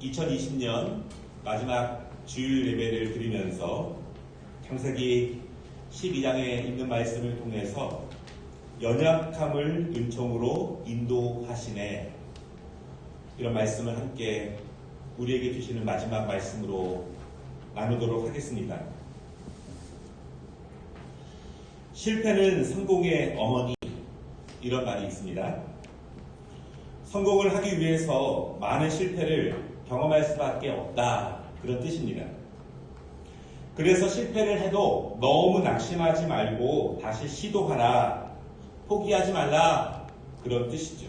2020년 마지막 주일 예배를 드리면서 창세기 12장에 있는 말씀을 통해서 연약함을 은총으로 인도하시네, 이런 말씀을 함께 우리에게 주시는 마지막 말씀으로 나누도록 하겠습니다. 실패는 성공의 어머니, 이런 말이 있습니다. 성공을 하기 위해서 많은 실패를 경험할 수밖에 없다, 그런 뜻입니다. 그래서 실패를 해도 너무 낙심하지 말고 다시 시도하라, 포기하지 말라, 그런 뜻이죠.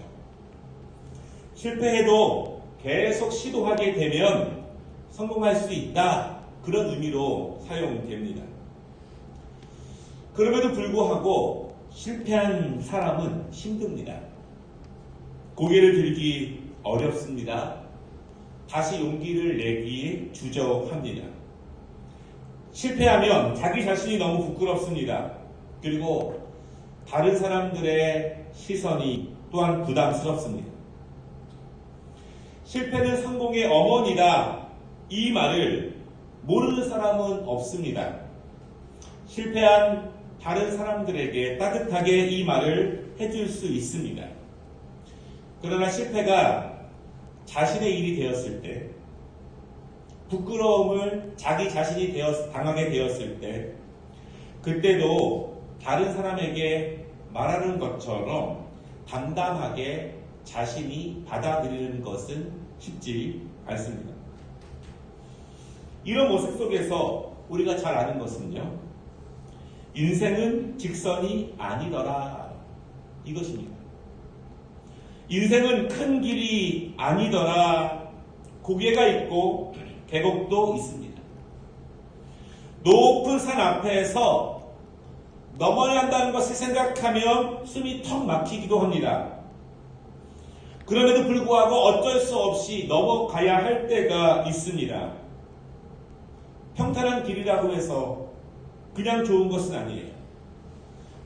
실패해도 계속 시도하게 되면 성공할 수 있다, 그런 의미로 사용됩니다. 그럼에도 불구하고 실패한 사람은 힘듭니다. 고개를 들기 어렵습니다. 다시 용기를 내기 주저합니다. 실패하면 자기 자신이 너무 부끄럽습니다. 그리고 다른 사람들의 시선이 또한 부담스럽습니다. 실패는 성공의 어머니다, 이 말을 모르는 사람은 없습니다. 실패한 다른 사람들에게 따뜻하게 이 말을 해줄 수 있습니다. 그러나 실패가 자신의 일이 되었을 때, 부끄러움을 자기 자신이 당하게 되었을 때, 그때도 다른 사람에게 말하는 것처럼 담담하게 자신이 받아들이는 것은 쉽지 않습니다. 이런 모습 속에서 우리가 잘 아는 것은요, 인생은 직선이 아니더라, 이것입니다. 인생은 큰 길이 아니더라, 고개가 있고 계곡도 있습니다. 높은 산 앞에서 넘어야 한다는 것을 생각하면 숨이 턱 막히기도 합니다. 그럼에도 불구하고 어쩔 수 없이 넘어가야 할 때가 있습니다. 평탄한 길이라고 해서 그냥 좋은 것은 아니에요.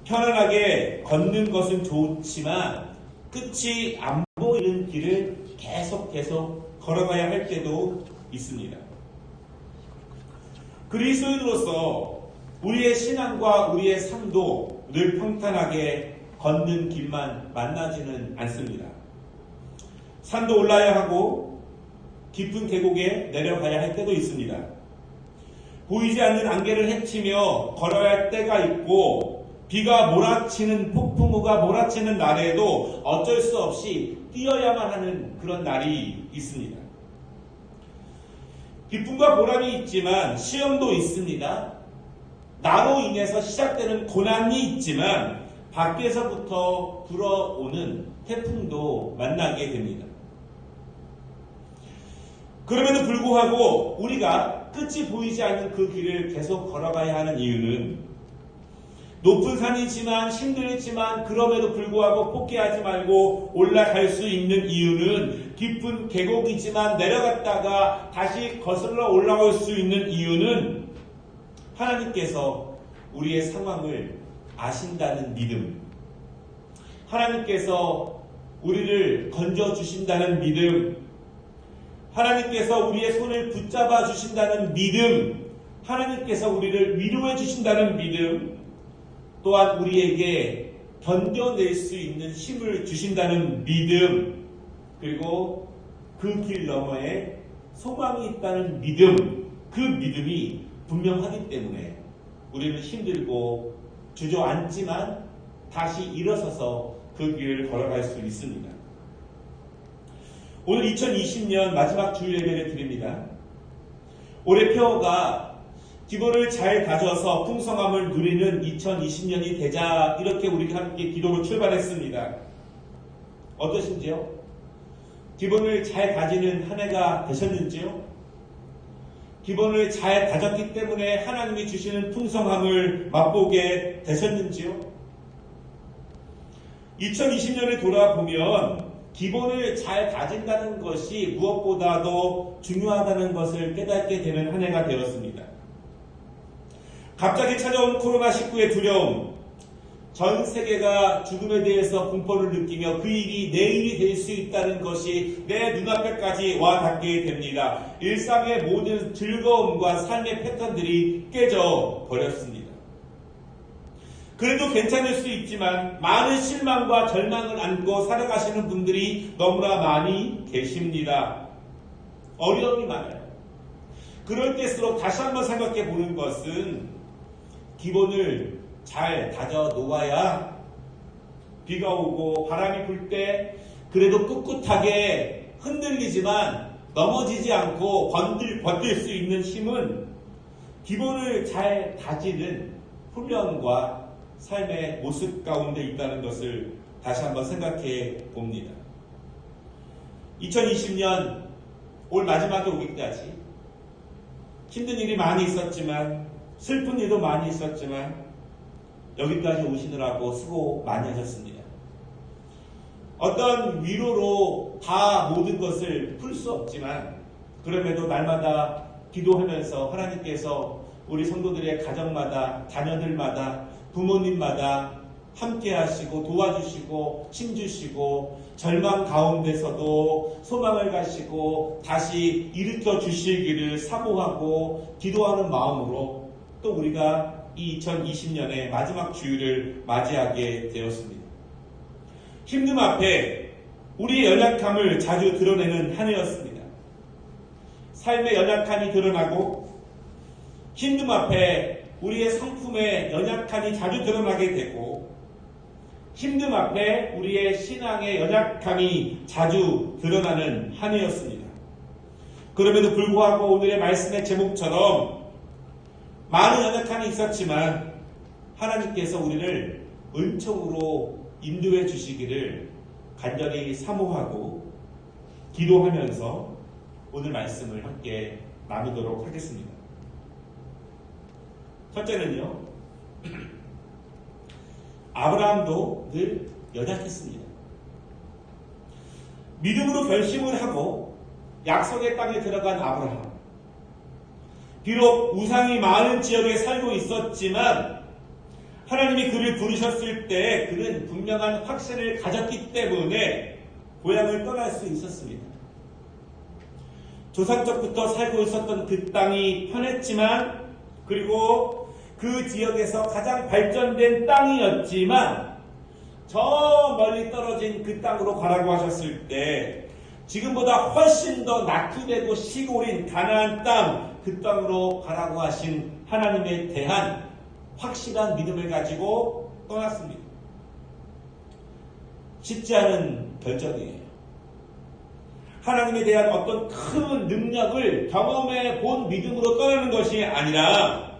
편안하게 걷는 것은 좋지만 끝이 안 보이는 길을 계속 걸어가야 할 때도 있습니다. 그리스도인으로서 우리의 신앙과 우리의 삶도 늘 평탄하게 걷는 길만 만나지는 않습니다. 산도 올라야 하고 깊은 계곡에 내려가야 할 때도 있습니다. 보이지 않는 안개를 헤치며 걸어야 할 때가 있고, 비가 몰아치는, 폭풍우가 몰아치는 날에도 어쩔 수 없이 뛰어야만 하는 그런 날이 있습니다. 기쁨과 보람이 있지만 시험도 있습니다. 나로 인해서 시작되는 고난이 있지만 밖에서부터 불어오는 태풍도 만나게 됩니다. 그럼에도 불구하고 우리가 끝이 보이지 않는 그 길을 계속 걸어가야 하는 이유는, 높은 산이지만 힘들지만 그럼에도 불구하고 포기하지 말고 올라갈 수 있는 이유는, 깊은 계곡이지만 내려갔다가 다시 거슬러 올라올 수 있는 이유는, 하나님께서 우리의 상황을 아신다는 믿음, 하나님께서 우리를 건져주신다는 믿음, 하나님께서 우리의 손을 붙잡아 주신다는 믿음, 하나님께서 우리를 위로해 주신다는 믿음, 또한 우리에게 견뎌낼 수 있는 힘을 주신다는 믿음, 그리고 그 길 너머에 소망이 있다는 믿음, 그 믿음이 분명하기 때문에 우리는 힘들고 주저앉지만 다시 일어서서 그 길을 걸어갈 수 있습니다. 오늘 2020년 마지막 주일 예배를 드립니다. 올해 표어가 기본을 잘 다져서 풍성함을 누리는 2020년이 되자, 이렇게 우리가 함께 기도로 출발했습니다. 어떠신지요? 기본을 잘 다지는 한 해가 되셨는지요? 기본을 잘 다졌기 때문에 하나님이 주시는 풍성함을 맛보게 되셨는지요? 2020년을 돌아보면 기본을 잘 다진다는 것이 무엇보다도 중요하다는 것을 깨닫게 되는 한 해가 되었습니다. 갑자기 찾아온 코로나19의 두려움, 전 세계가 죽음에 대해서 공포를 느끼며 그 일이 내일이 될 수 있다는 것이 내 눈앞에까지 와 닿게 됩니다. 일상의 모든 즐거움과 삶의 패턴들이 깨져 버렸습니다. 그래도 괜찮을 수 있지만 많은 실망과 절망을 안고 살아가시는 분들이 너무나 많이 계십니다. 어려움이 많아요. 그럴 때일수록 다시 한번 생각해 보는 것은 기본을 잘 다져 놓아야 비가 오고 바람이 불 때 그래도 꿋꿋하게 흔들리지만 넘어지지 않고 버틸 수 있는 힘은 기본을 잘 다지는 훈련과 삶의 모습 가운데 있다는 것을 다시 한번 생각해 봅니다. 2020년 올 마지막에 오기까지 힘든 일이 많이 있었지만 슬픈 일도 많이 있었지만 여기까지 오시느라고 수고 많이 하셨습니다. 어떤 위로로 다 모든 것을 풀 수 없지만 그럼에도 날마다 기도하면서 하나님께서 우리 성도들의 가정마다 자녀들마다 부모님마다 함께 하시고 도와주시고 힘주시고 절망 가운데서도 소망을 가시고 다시 일으켜 주시기를 사모하고 기도하는 마음으로 또 우리가 이 2020년의 마지막 주일을 맞이하게 되었습니다. 힘듦 앞에 우리의 연약함을 자주 드러내는 한 해였습니다. 삶의 연약함이 드러나고 힘듦 앞에 우리의 성품의 연약함이 자주 드러나게 되고 힘듦 앞에 우리의 신앙의 연약함이 자주 드러나는 한 해였습니다. 그럼에도 불구하고 오늘의 말씀의 제목처럼 많은 연약함이 있었지만 하나님께서 우리를 은총으로 인도해 주시기를 간절히 사모하고 기도하면서 오늘 말씀을 함께 나누도록 하겠습니다. 첫째는요, 아브라함도 늘 연약했습니다. 믿음으로 결심을 하고 약속의 땅에 들어간 아브라함. 비록 우상이 많은 지역에 살고 있었지만 하나님이 그를 부르셨을 때 그는 분명한 확신을 가졌기 때문에 고향을 떠날 수 있었습니다. 조상적부터 살고 있었던 그 땅이 편했지만 그리고 그 지역에서 가장 발전된 땅이었지만 저 멀리 떨어진 그 땅으로 가라고 하셨을 때 지금보다 훨씬 더 낙후되고 시골인 가나안 땅, 그 땅으로 가라고 하신 하나님에 대한 확실한 믿음을 가지고 떠났습니다. 쉽지 않은 결정이에요. 하나님에 대한 어떤 큰 능력을 경험해 본 믿음으로 떠나는 것이 아니라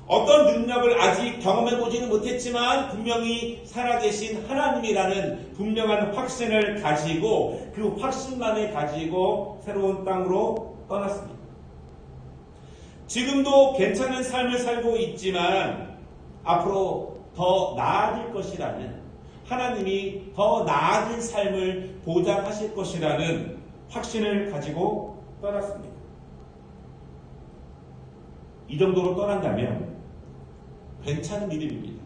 어떤 능력을 아직 경험해 보지는 못했지만 분명히 살아계신 하나님이라는 분명한 확신을 가지고 그 확신만을 가지고 새로운 땅으로 떠났습니다. 지금도 괜찮은 삶을 살고 있지만 앞으로 더 나아질 것이라는 하나님이 더 나아진 삶을 보장하실 것이라는 확신을 가지고 떠났습니다. 이 정도로 떠난다면 괜찮은 믿음입니다.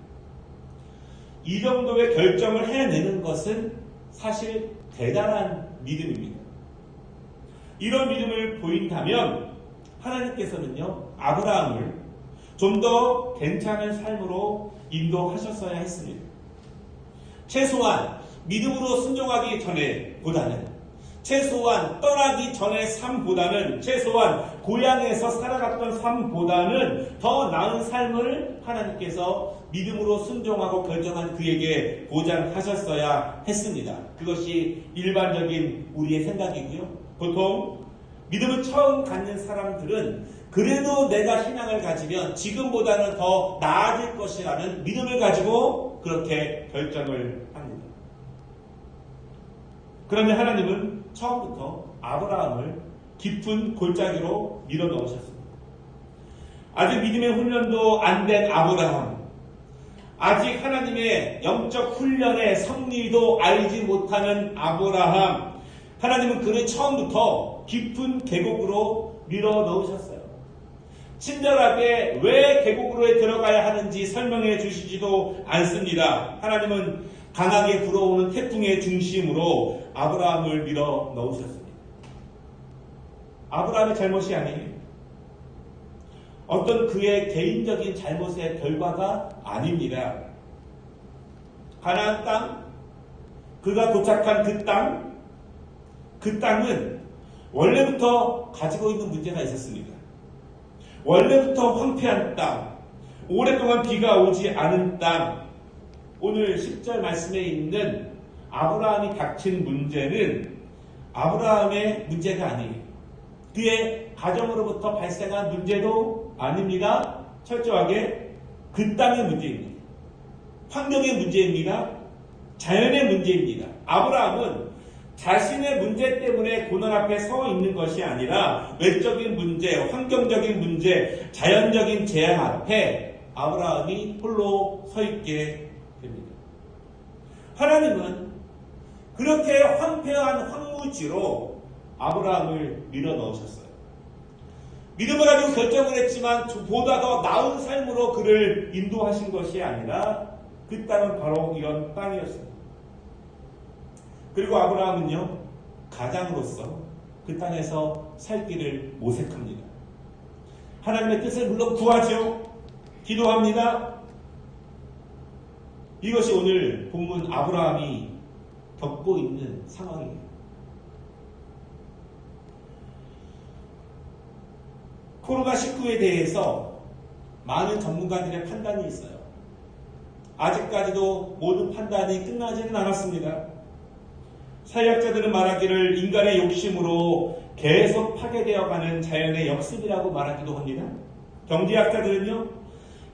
이 정도의 결정을 해내는 것은 사실 대단한 믿음입니다. 이런 믿음을 보인다면 하나님께서는요, 아브라함을 좀 더 괜찮은 삶으로 인도하셨어야 했습니다. 최소한 믿음으로 순종하기 전에보다는 최소한 떠나기 전의 삶보다는 최소한 고향에서 살아갔던 삶보다는 더 나은 삶을 하나님께서 믿음으로 순종하고 결정한 그에게 보장하셨어야 했습니다. 그것이 일반적인 우리의 생각이고요. 보통 믿음을 처음 갖는 사람들은 그래도 내가 신앙을 가지면 지금보다는 더 나아질 것이라는 믿음을 가지고 그렇게 결정을 합니다. 그런데 하나님은 처음부터 아브라함을 깊은 골짜기로 밀어넣으셨습니다. 아직 믿음의 훈련도 안 된 아브라함, 아직 하나님의 영적 훈련의 섭리도 알지 못하는 아브라함, 하나님은 그를 처음부터 깊은 계곡으로 밀어넣으셨어요. 친절하게 왜 계곡으로 들어가야 하는지 설명해 주시지도 않습니다. 하나님은 강하게 불어오는 태풍의 중심으로 아브라함을 밀어 넣으셨습니다. 아브라함의 잘못이 아니에요. 어떤 그의 개인적인 잘못의 결과가 아닙니다. 가나안 땅, 그가 도착한 그 땅은 원래부터 가지고 있는 문제가 있었습니다. 원래부터 황폐한 땅, 오랫동안 비가 오지 않은 땅. 오늘 10절 말씀에 있는 아브라함이 닥친 문제는 아브라함의 문제가 아니에요. 그의 가정으로부터 발생한 문제도 아닙니다. 철저하게 그 땅의 문제입니다. 환경의 문제입니다. 자연의 문제입니다. 아브라함은 자신의 문제 때문에 고난 앞에 서 있는 것이 아니라 외적인 문제, 환경적인 문제, 자연적인 재앙 앞에 아브라함이 홀로 서 있게 됩니다. 하나님은 그렇게 황폐한 황무지로 아브라함을 밀어 넣으셨어요. 믿음을 가지고 결정을 했지만 보다 더 나은 삶으로 그를 인도하신 것이 아니라 그 땅은 바로 이런 땅이었습니다. 그리고 아브라함은요, 가장으로서 그 땅에서 살 길을 모색합니다. 하나님의 뜻을 물론 구하죠. 기도합니다. 이것이 오늘 본문 아브라함이 겪고 있는 상황이에요. 코로나19에 대해서 많은 전문가들의 판단이 있어요. 아직까지도 모든 판단이 끝나지는 않았습니다. 사회학자들은 말하기를 인간의 욕심으로 계속 파괴되어가는 자연의 역습이라고 말하기도 합니다. 경제학자들은요,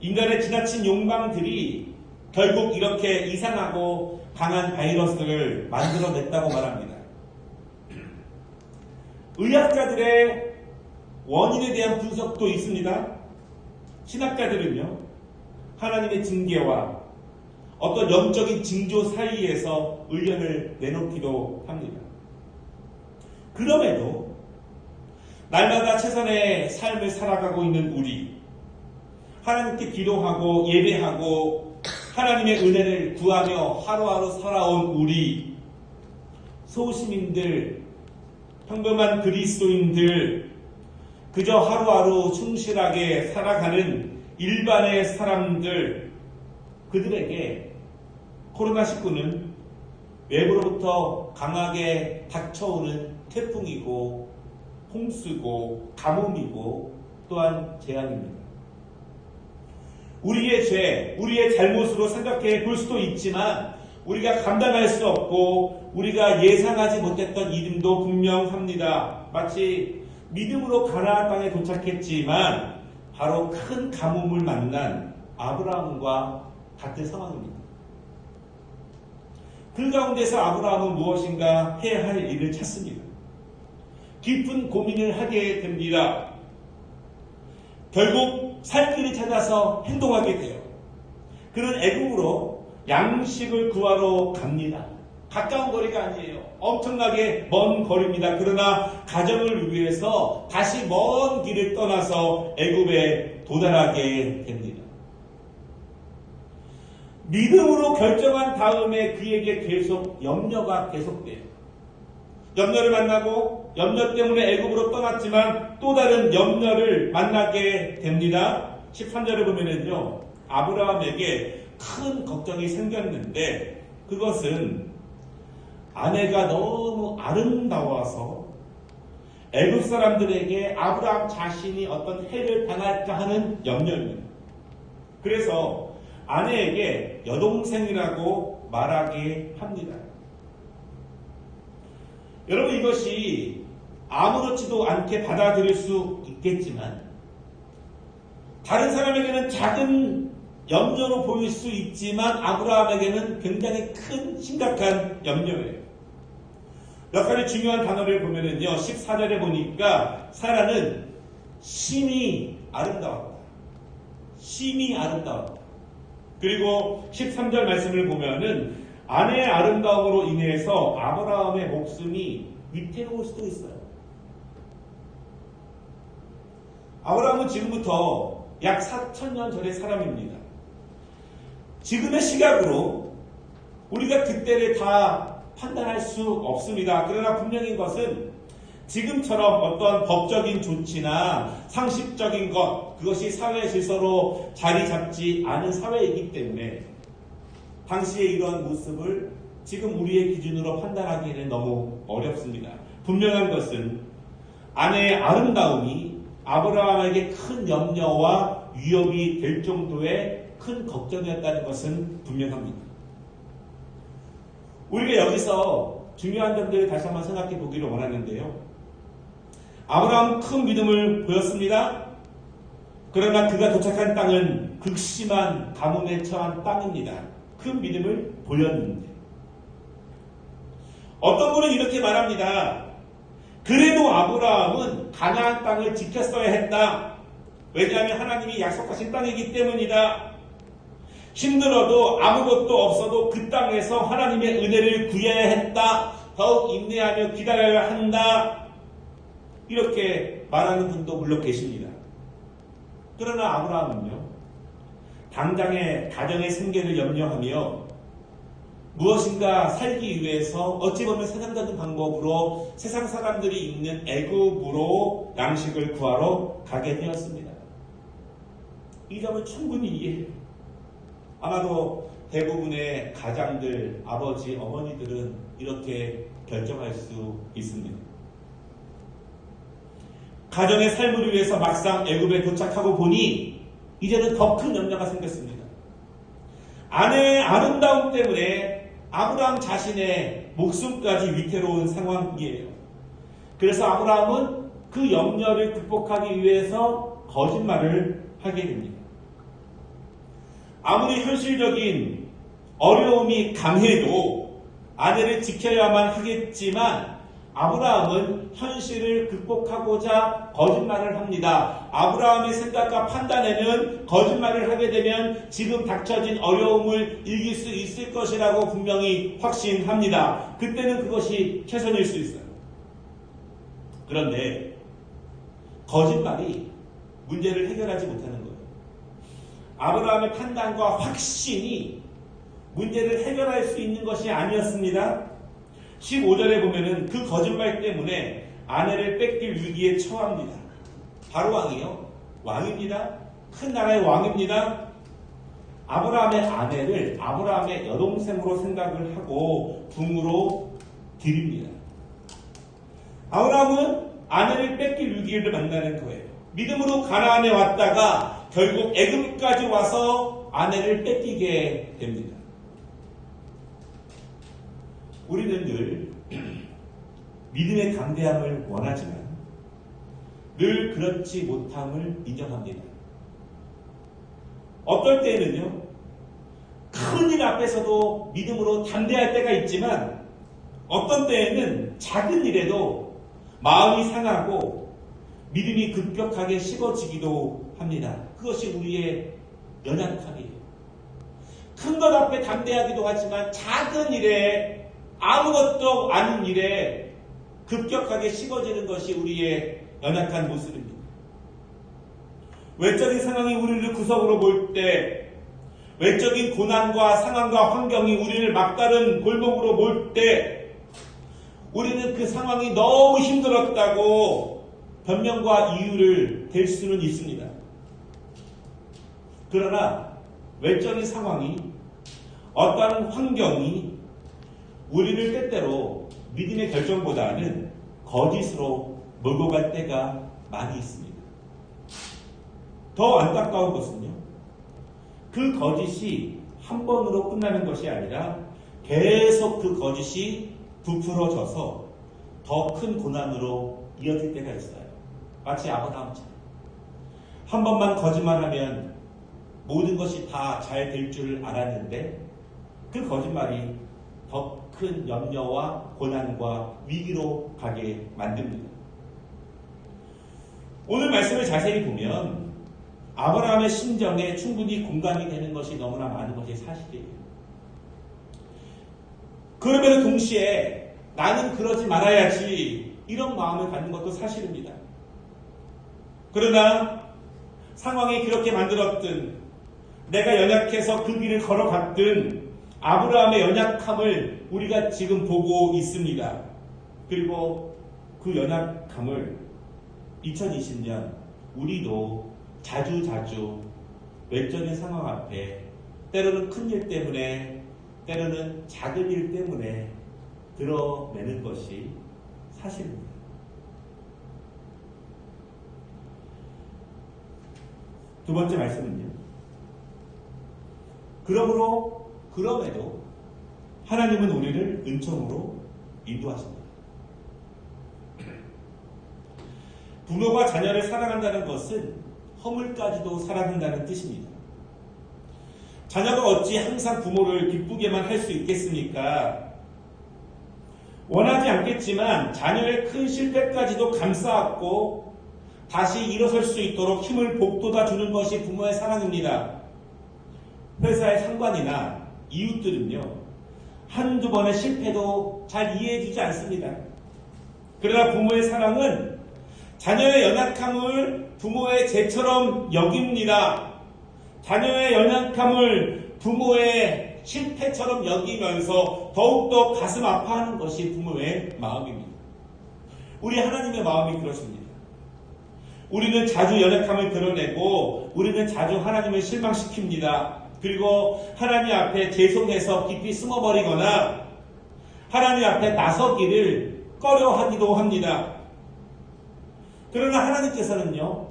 인간의 지나친 욕망들이 결국 이렇게 이상하고 강한 바이러스를 만들어냈다고 말합니다. 의학자들의 원인에 대한 분석도 있습니다. 신학자들은요, 하나님의 징계와 어떤 영적인 징조 사이에서 의견을 내놓기도 합니다. 그럼에도 날마다 최선의 삶을 살아가고 있는 우리, 하나님께 기도하고 예배하고 하나님의 은혜를 구하며 하루하루 살아온 우리 소시민들, 평범한 그리스도인들, 그저 하루하루 충실하게 살아가는 일반의 사람들, 그들에게 코로나19는 외부로부터 강하게 닥쳐오는 태풍이고 홍수고 가뭄이고 또한 재앙입니다. 우리의 죄, 우리의 잘못으로 생각해 볼 수도 있지만 우리가 감당할 수 없고 우리가 예상하지 못했던 일임도 분명합니다. 마치 믿음으로 가나안 땅에 도착했지만 바로 큰 가뭄을 만난 아브라함과 같은 상황입니다. 그 가운데서 아브라함은 무엇인가 해야 할 일을 찾습니다. 깊은 고민을 하게 됩니다. 결국 살 길을 찾아서 행동하게 돼요. 그는 애굽으로 양식을 구하러 갑니다. 가까운 거리가 아니에요. 엄청나게 먼 거리입니다. 그러나 가정을 위해서 다시 먼 길을 떠나서 애굽에 도달하게 됩니다. 믿음으로 결정한 다음에 그에게 계속 염려가 계속돼요. 염려를 만나고 염려 때문에 애굽으로 떠났지만 또 다른 염려를 만나게 됩니다. 13절을 보면은요, 아브라함에게 큰 걱정이 생겼는데 그것은 아내가 너무 아름다워서 애굽 사람들에게 아브라함 자신이 어떤 해를 당할까 하는 염려입니다. 그래서 아내에게 여동생이라고 말하게 합니다. 여러분, 이것이 아무렇지도 않게 받아들일 수 있겠지만 다른 사람에게는 작은 염려로 보일 수 있지만 아브라함에게는 굉장히 큰 심각한 염려예요. 몇 가지 중요한 단어를 보면은요, 14절에 보니까 사라는 심히 아름다웠다. 심히 아름다웠다. 그리고 13절 말씀을 보면은 아내의 아름다움으로 인해서 아브라함의 목숨이 위태로울 수도 있어요. 아브라함은 지금부터 약 4,000년 전의 사람입니다. 지금의 시각으로 우리가 그때를 다 판단할 수 없습니다. 그러나 분명한 것은 지금처럼 어떤 법적인 조치나 상식적인 것, 그것이 사회 질서로 자리 잡지 않은 사회이기 때문에 당시의 이러한 모습을 지금 우리의 기준으로 판단하기에는 너무 어렵습니다. 분명한 것은 아내의 아름다움이 아브라함에게 큰 염려와 위협이 될 정도의 큰 걱정이었다는 것은 분명합니다. 우리가 여기서 중요한 점들을 다시 한번 생각해 보기를 원하는데요. 아브라함은 큰 믿음을 보였습니다. 그러나 그가 도착한 땅은 극심한 가뭄에 처한 땅입니다. 큰 믿음을 보였는데 어떤 분은 이렇게 말합니다. 그래도 아브라함은 가나안 땅을 지켰어야 했다. 왜냐하면 하나님이 약속하신 땅이기 때문이다. 힘들어도 아무것도 없어도 그 땅에서 하나님의 은혜를 구해야 했다. 더욱 인내하며 기다려야 한다. 이렇게 말하는 분도 물론 계십니다. 그러나 아브라함은요, 당장의 가정의 생계를 염려하며 무엇인가 살기 위해서 어찌 보면 세상적인 방법으로 세상 사람들이 있는 애굽으로 양식을 구하러 가게 되었습니다. 이 점을 충분히 이해해요. 아마도 대부분의 가장들, 아버지, 어머니들은 이렇게 결정할 수 있습니다. 가정의 삶을 위해서 막상 애굽에 도착하고 보니 이제는 더 큰 염려가 생겼습니다. 아내의 아름다움 때문에 아브라함 자신의 목숨까지 위태로운 상황이에요. 그래서 아브라함은 그 염려를 극복하기 위해서 거짓말을 하게 됩니다. 아무리 현실적인 어려움이 강해도 아내를 지켜야만 하겠지만 아브라함은 현실을 극복하고자 거짓말을 합니다. 아브라함의 생각과 판단에는 거짓말을 하게 되면 지금 닥쳐진 어려움을 이길 수 있을 것이라고 분명히 확신합니다. 그때는 그것이 최선일 수 있어요. 그런데 거짓말이 문제를 해결하지 못하는 거예요. 아브라함의 판단과 확신이 문제를 해결할 수 있는 것이 아니었습니다. 15절에 보면은 그 거짓말 때문에 아내를 뺏길 위기에 처합니다. 바로 왕이요. 왕입니다. 큰 나라의 왕입니다. 아브라함의 아내를 아브라함의 여동생으로 생각을 하고 궁으로 드립니다. 아브라함은 아내를 뺏길 위기를 만나는 거예요. 믿음으로 가나안에 왔다가 결국 애굽까지 와서 아내를 뺏기게 됩니다. 우리는 늘 믿음의 담대함을 원하지만 늘 그렇지 못함을 인정합니다. 어떨 때에는요, 큰 일 앞에서도 믿음으로 담대할 때가 있지만 어떤 때에는 작은 일에도 마음이 상하고 믿음이 급격하게 식어지기도 합니다. 그것이 우리의 연약함이에요. 큰 것 앞에 담대하기도 하지만 작은 일에 아무것도 아닌 일에 급격하게 식어지는 것이 우리의 연약한 모습입니다. 외적인 상황이 우리를 구석으로 몰 때, 외적인 고난과 상황과 환경이 우리를 막다른 골목으로 몰 때, 우리는 그 상황이 너무 힘들었다고 변명과 이유를 댈 수는 있습니다. 그러나 외적인 상황이, 어떠한 환경이 우리를 때때로 믿음의 결정보다는 거짓으로 몰고 갈 때가 많이 있습니다. 더 안타까운 것은요, 그 거짓이 한 번으로 끝나는 것이 아니라 계속 그 거짓이 부풀어져서 더 큰 고난으로 이어질 때가 있어요. 마치 아브라함처럼 한 번만 거짓말하면 모든 것이 다 잘 될 줄 알았는데 그 거짓말이 더 큰 염려와 고난과 위기로 가게 만듭니다. 오늘 말씀을 자세히 보면 아브라함의 심정에 충분히 공감이 되는 것이 너무나 많은 것이 사실이에요. 그러면서 동시에 나는 그러지 말아야지 이런 마음을 갖는 것도 사실입니다. 그러나 상황이 그렇게 만들었든 내가 연약해서 그 길을 걸어갔든 아브라함의 연약함을 우리가 지금 보고 있습니다. 그리고 그 연약함을 2020년 우리도 자주 외적인 상황 앞에 때로는 큰 일 때문에 때로는 작은 일 때문에 드러내는 것이 사실입니다. 두 번째 말씀은요. 그럼에도 하나님은 우리를 은총으로 인도하십니다. 부모가 자녀를 사랑한다는 것은 허물까지도 사랑한다는 뜻입니다. 자녀가 어찌 항상 부모를 기쁘게만 할 수 있겠습니까? 원하지 않겠지만 자녀의 큰 실패까지도 감싸안고 다시 일어설 수 있도록 힘을 북돋아 주는 것이 부모의 사랑입니다. 회사의 상관이나 이웃들은요, 한두 번의 실패도 잘 이해해주지 않습니다. 그러나 부모의 사랑은 자녀의 연약함을 부모의 죄처럼 여깁니다. 자녀의 연약함을 부모의 실패처럼 여기면서 더욱더 가슴 아파하는 것이 부모의 마음입니다. 우리 하나님의 마음이 그렇습니다. 우리는 자주 연약함을 드러내고 우리는 자주 하나님을 실망시킵니다. 그리고 하나님 앞에 죄송해서 깊이 숨어버리거나 하나님 앞에 나서기를 꺼려하기도 합니다. 그러나 하나님께서는요,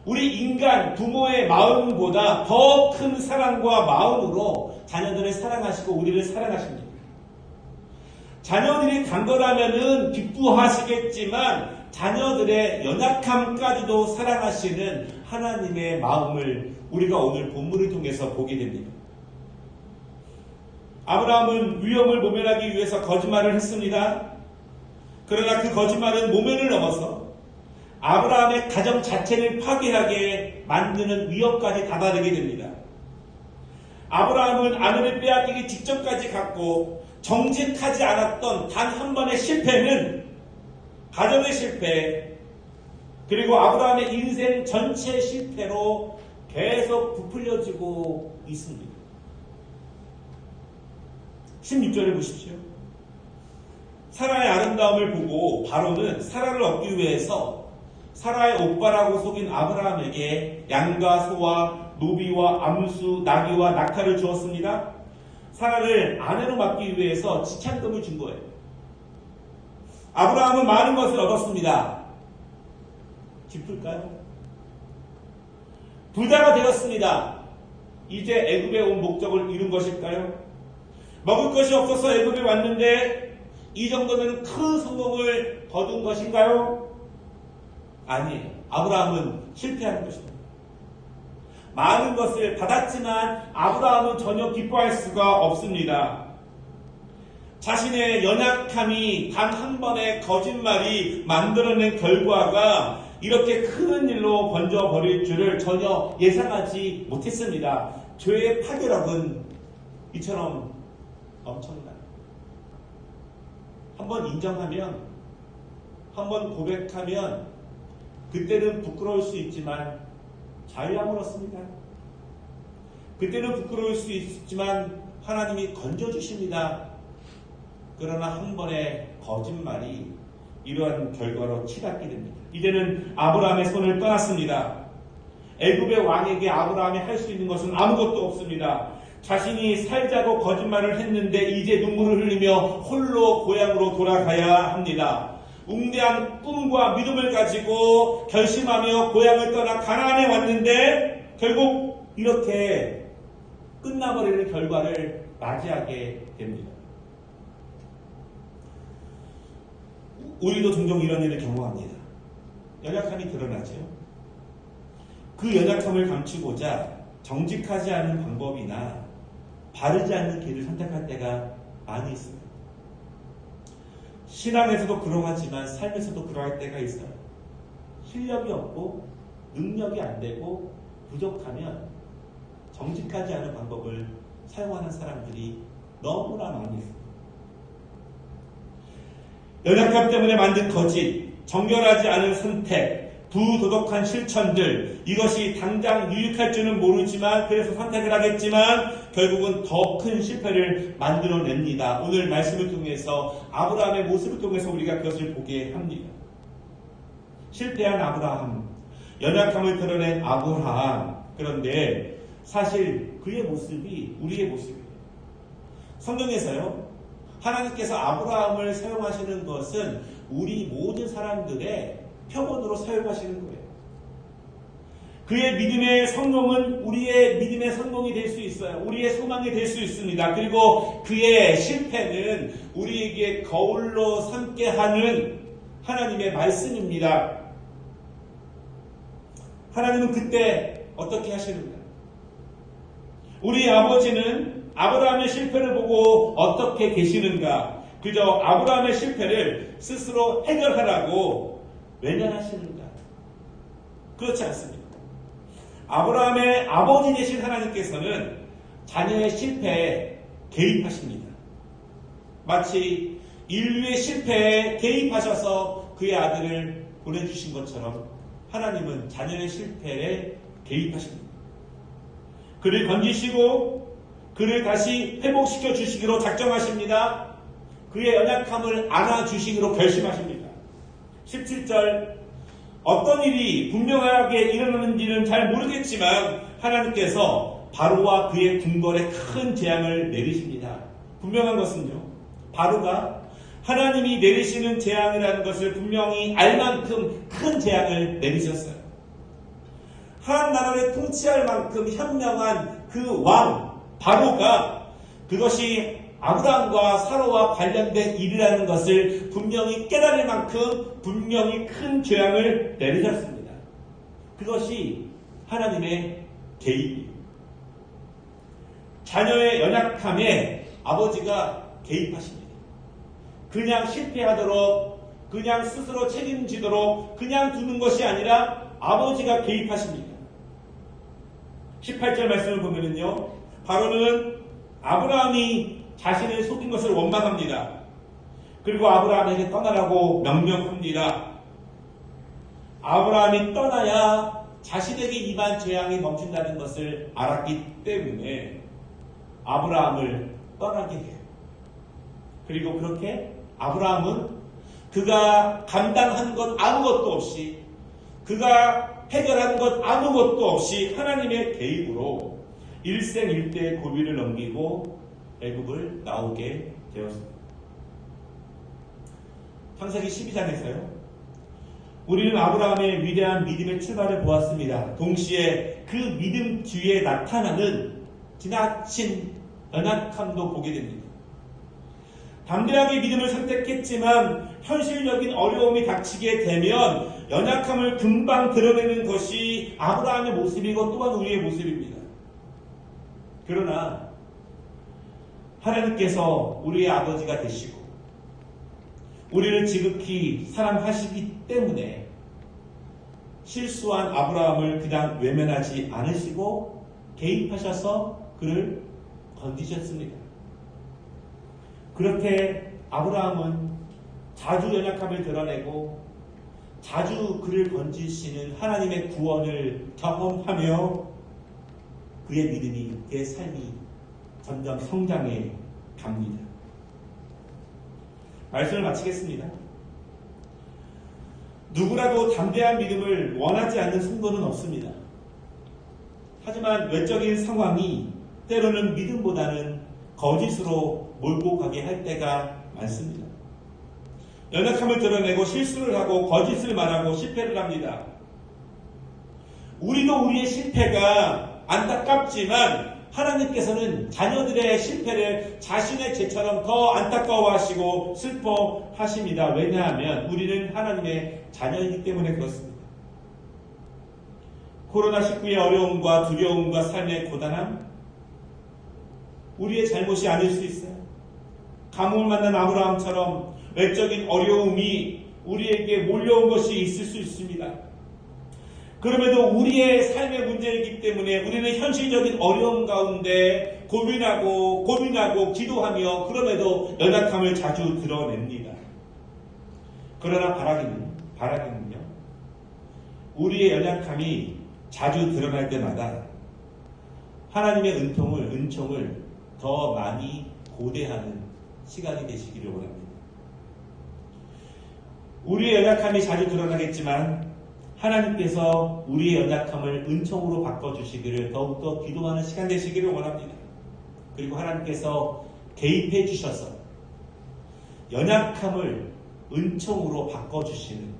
우리 인간 부모의 마음보다 더 큰 사랑과 마음으로 자녀들을 사랑하시고 우리를 사랑하십니다. 자녀들이 강건하면은 기뻐하시겠지만 자녀들의 연약함까지도 사랑하시는 하나님의 마음을 우리가 오늘 본문을 통해서 보게 됩니다. 아브라함은 위험을 모면하기 위해서 거짓말을 했습니다. 그러나 그 거짓말은 모면을 넘어서 아브라함의 가정 자체를 파괴하게 만드는 위협까지 다다르게 됩니다. 아브라함은 아내를 빼앗기기 직전까지 갔고 정직하지 않았던 단 한 번의 실패는 가정의 실패, 그리고 아브라함의 인생 전체 실패로 계속 부풀려지고 있습니다. 16절을 보십시오. 사라의 아름다움을 보고 바로는 사라를 얻기 위해서 사라의 오빠라고 속인 아브라함에게 양과 소와 노비와 암수, 나귀와 낙타를 주었습니다. 사라를 아내로 맡기 위해서 지참금을 준 거예요. 아브라함은 많은 것을 얻었습니다. 기쁠까요? 부자가 되었습니다. 이제 애굽에 온 목적을 이룬 것일까요? 먹을 것이 없어서 애굽에 왔는데 이 정도면 큰 성공을 거둔 것인가요? 아니에요. 아브라함은 실패한 것입니다. 많은 것을 받았지만 아브라함은 전혀 기뻐할 수가 없습니다. 자신의 연약함이 단 한 번의 거짓말이 만들어낸 결과가 이렇게 큰 일로 번져버릴 줄을 전혀 예상하지 못했습니다. 죄의 파괴력은 이처럼 엄청나요. 한번 인정하면, 한번 고백하면 그때는 부끄러울 수 있지만 자유함을 얻습니다. 그때는 부끄러울 수 있지만 하나님이 건져주십니다. 그러나 한 번의 거짓말이 이러한 결과로 치닫게 됩니다. 이제는 아브라함의 손을 떠났습니다. 애굽의 왕에게 아브라함이 할 수 있는 것은 아무것도 없습니다. 자신이 살자고 거짓말을 했는데 이제 눈물을 흘리며 홀로 고향으로 돌아가야 합니다. 웅대한 꿈과 믿음을 가지고 결심하며 고향을 떠나 가나안에 왔는데 결국 이렇게 끝나버리는 결과를 맞이하게 됩니다. 우리도 종종 이런 일을 경험합니다. 연약함이 드러나죠. 그 연약함을 감추고자 정직하지 않은 방법이나 바르지 않는 길을 선택할 때가 많이 있습니다. 신앙에서도 그러하지만 삶에서도 그러할 때가 있어요. 실력이 없고 능력이 안 되고 부족하면 정직하지 않은 방법을 사용하는 사람들이 너무나 많이 있습니다. 연약함 때문에 만든 거짓, 정결하지 않은 선택, 부도덕한 실천들, 이것이 당장 유익할 줄은 모르지만 그래서 선택을 하겠지만 결국은 더 큰 실패를 만들어냅니다. 오늘 말씀을 통해서 아브라함의 모습을 통해서 우리가 그것을 보게 합니다. 실패한 아브라함, 연약함을 드러낸 아브라함, 그런데 사실 그의 모습이 우리의 모습이에요. 성경에서요, 하나님께서 아브라함을 사용하시는 것은 우리 모든 사람들의 표본으로 사용하시는 거예요. 그의 믿음의 성공은 우리의 믿음의 성공이 될 수 있어요. 우리의 소망이 될 수 있습니다. 그리고 그의 실패는 우리에게 거울로 삼게 하는 하나님의 말씀입니다. 하나님은 그때 어떻게 하시는가? 우리 아버지는 아브라함의 실패를 보고 어떻게 계시는가? 그저 아브라함의 실패를 스스로 해결하라고 외면하시는가? 그렇지 않습니다. 아브라함의 아버지 되신 하나님께서는 자녀의 실패에 개입하십니다. 마치 인류의 실패에 개입하셔서 그의 아들을 보내주신 것처럼 하나님은 자녀의 실패에 개입하십니다. 그를 건지시고 그를 다시 회복시켜 주시기로 작정하십니다. 그의 연약함을 안아주시기로 결심하십니다. 17절, 어떤 일이 분명하게 일어나는지는 잘 모르겠지만 하나님께서 바로와 그의 궁궐에 큰 재앙을 내리십니다. 분명한 것은요, 바로가 하나님이 내리시는 재앙이라는 것을 분명히 알 만큼 큰 재앙을 내리셨어요. 한 나라를 통치할 만큼 현명한 그 왕 바로가 그것이 아브라함과 사로와 관련된 일이라는 것을 분명히 깨달을 만큼 분명히 큰 재앙을 내리셨습니다. 그것이 하나님의 개입이에요. 자녀의 연약함에 아버지가 개입하십니다. 그냥 실패하도록, 그냥 스스로 책임지도록 그냥 두는 것이 아니라 아버지가 개입하십니다. 18절 말씀을 보면은요, 바로는 아브라함이 자신을 속인 것을 원망합니다. 그리고 아브라함에게 떠나라고 명령합니다. 아브라함이 떠나야 자신에게 임한 재앙이 멈춘다는 것을 알았기 때문에 아브라함을 떠나게 해요. 그리고 그렇게 아브라함은 그가 감당한 것 아무것도 없이, 그가 해결한 것 아무것도 없이 하나님의 개입으로 일생일대의 고비를 넘기고 애굽을 나오게 되었습니다. 창세기 12장에서요, 우리는 아브라함의 위대한 믿음의 출발을 보았습니다. 동시에 그 믿음 뒤에 나타나는 지나친 연약함도 보게 됩니다. 담대하게 믿음을 선택했지만 현실적인 어려움이 닥치게 되면 연약함을 금방 드러내는 것이 아브라함의 모습이고 또한 우리의 모습입니다. 그러나 하나님께서 우리의 아버지가 되시고 우리를 지극히 사랑하시기 때문에 실수한 아브라함을 그냥 외면하지 않으시고 개입하셔서 그를 건지셨습니다. 그렇게 아브라함은 자주 연약함을 드러내고 자주 그를 건지시는 하나님의 구원을 경험하며 그의 믿음이, 그의 삶이 점점 성장해 갑니다. 말씀을 마치겠습니다. 누구라도 담대한 믿음을 원하지 않는 성도는 없습니다. 하지만 외적인 상황이 때로는 믿음보다는 거짓으로 몰고 가게 할 때가 많습니다. 연약함을 드러내고 실수를 하고 거짓을 말하고 실패를 합니다. 우리도 우리의 실패가 안타깝지만 하나님께서는 자녀들의 실패를 자신의 죄처럼 더 안타까워하시고 슬퍼하십니다. 왜냐하면 우리는 하나님의 자녀이기 때문에 그렇습니다. 코로나19의 어려움과 두려움과 삶의 고단함, 우리의 잘못이 아닐 수 있어요. 가뭄을 만난 아브라함처럼 외적인 어려움이 우리에게 몰려온 것이 있을 수 있습니다. 그럼에도 우리의 삶의 문제이기 때문에 우리는 현실적인 어려움 가운데 고민하고 기도하며 그럼에도 연약함을 자주 드러냅니다. 그러나 바라기는요, 우리의 연약함이 자주 드러날 때마다 하나님의 은총을 더 많이 고대하는 시간이 되시기를 원합니다. 우리의 연약함이 자주 드러나겠지만 하나님께서 우리의 연약함을 은총으로 바꿔주시기를 더욱더 기도하는 시간 되시기를 원합니다. 그리고 하나님께서 개입해 주셔서 연약함을 은총으로 바꿔주시는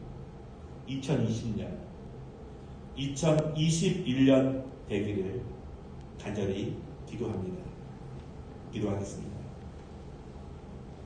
2020년, 2021년 되기를 간절히 기도합니다. 기도하겠습니다.